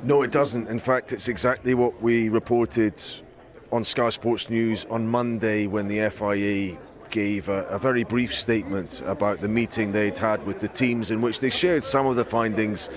No, it doesn't. In fact, it's exactly what we reported on Sky Sports News on Monday when the FIA gave a very brief statement about the meeting they'd had with the teams, in which they shared some of the findings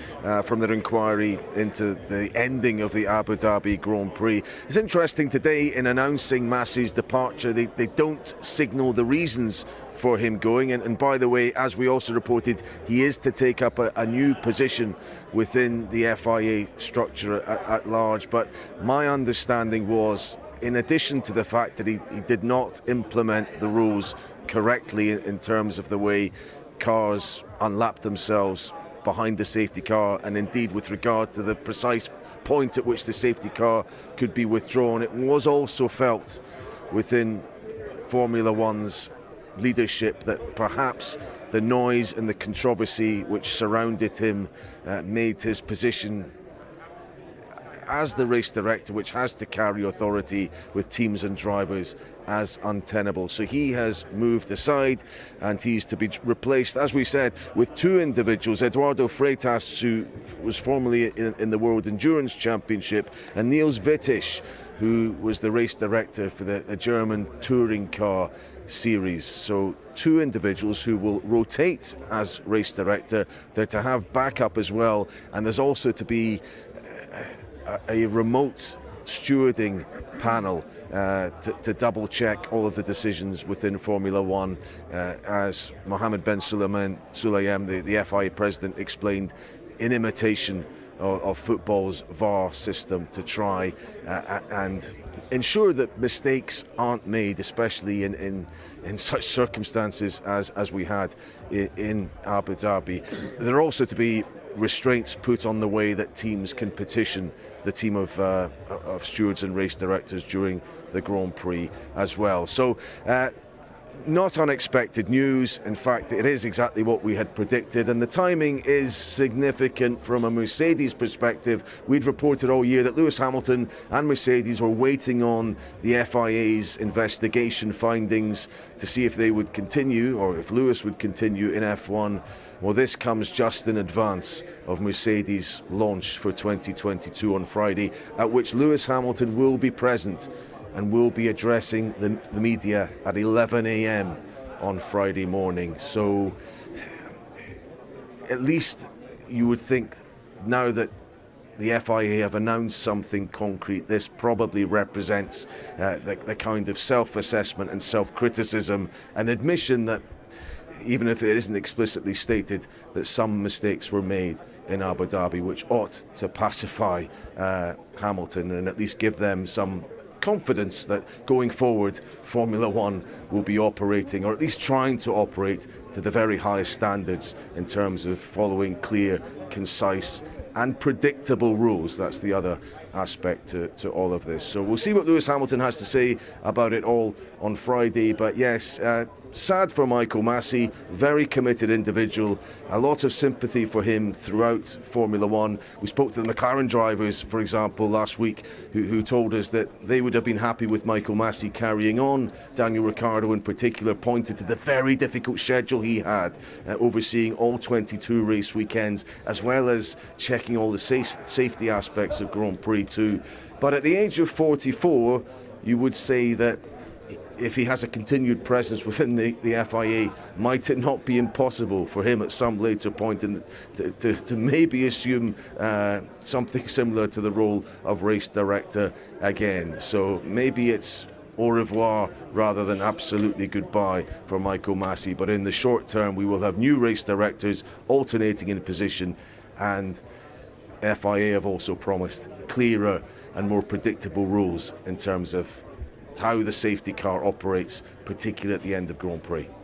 from their inquiry into the ending of the Abu Dhabi Grand Prix. It's interesting today, in announcing Masi's departure, they don't signal the reasons for him going, and by the way, as we also reported, he is to take up a new position within the FIA structure at large. But my understanding was, in addition to the fact that he did not implement the rules correctly in terms of the way cars unlapped themselves behind the safety car, and indeed with regard to the precise point at which the safety car could be withdrawn, it was also felt within Formula One's leadership that perhaps the noise and the controversy which surrounded him made his position as the race director, which has to carry authority with teams and drivers, as untenable. So he has moved aside, and he's to be replaced, as we said, with two individuals: Eduardo Freitas, who was formerly in the World Endurance Championship, and Niels Wittich, who was the race director for the German touring car series. So two individuals who will rotate as race director. They're to have backup as well, and there's also to be a remote stewarding panel to double check all of the decisions within Formula One, as Mohammed Ben Sulayem, the FIA president, explained, in imitation of football's VAR system, to try and ensure that mistakes aren't made, especially in such circumstances as we had in Abu Dhabi. There are also to be restraints put on the way that teams can petition the team of stewards and race directors during the Grand Prix as well. So not unexpected news. In fact, it is exactly what we had predicted, and the timing is significant from a Mercedes perspective. We'd reported all year that Lewis Hamilton and Mercedes were waiting on the FIA's investigation findings to see if they would continue, or if Lewis would continue in F1. Well, this comes just in advance of Mercedes' launch for 2022 on Friday, at which Lewis Hamilton will be present and will be addressing the media at 11 a.m. on Friday morning. So at least you would think, now that the FIA have announced something concrete, this probably represents the kind of self-assessment and self-criticism, an admission that, even if it isn't explicitly stated, that some mistakes were made in Abu Dhabi, which ought to pacify Hamilton and at least give them some confidence that going forward Formula One will be operating, or at least trying to operate, to the very highest standards in terms of following clear, concise and predictable rules. That's the other aspect to all of this. So we'll see what Lewis Hamilton has to say about it all on Friday. But yes, sad for Michael Masi, very committed individual, a lot of sympathy for him throughout Formula One. We spoke to the McLaren drivers, for example, last week, who told us that they would have been happy with Michael Masi carrying on. Daniel Ricciardo in particular pointed to the very difficult schedule he had, overseeing all 22 race weekends, as well as checking all the safety aspects of Grand Prix too. But at the age of 44, you would say that if he has a continued presence within the FIA, might it not be impossible for him at some later point to maybe assume something similar to the role of race director again? So maybe it's au revoir rather than absolutely goodbye for Michael Masi. But in the short term, we will have new race directors alternating in position, and FIA have also promised clearer and more predictable rules in terms of how the safety car operates, particularly at the end of Grand Prix.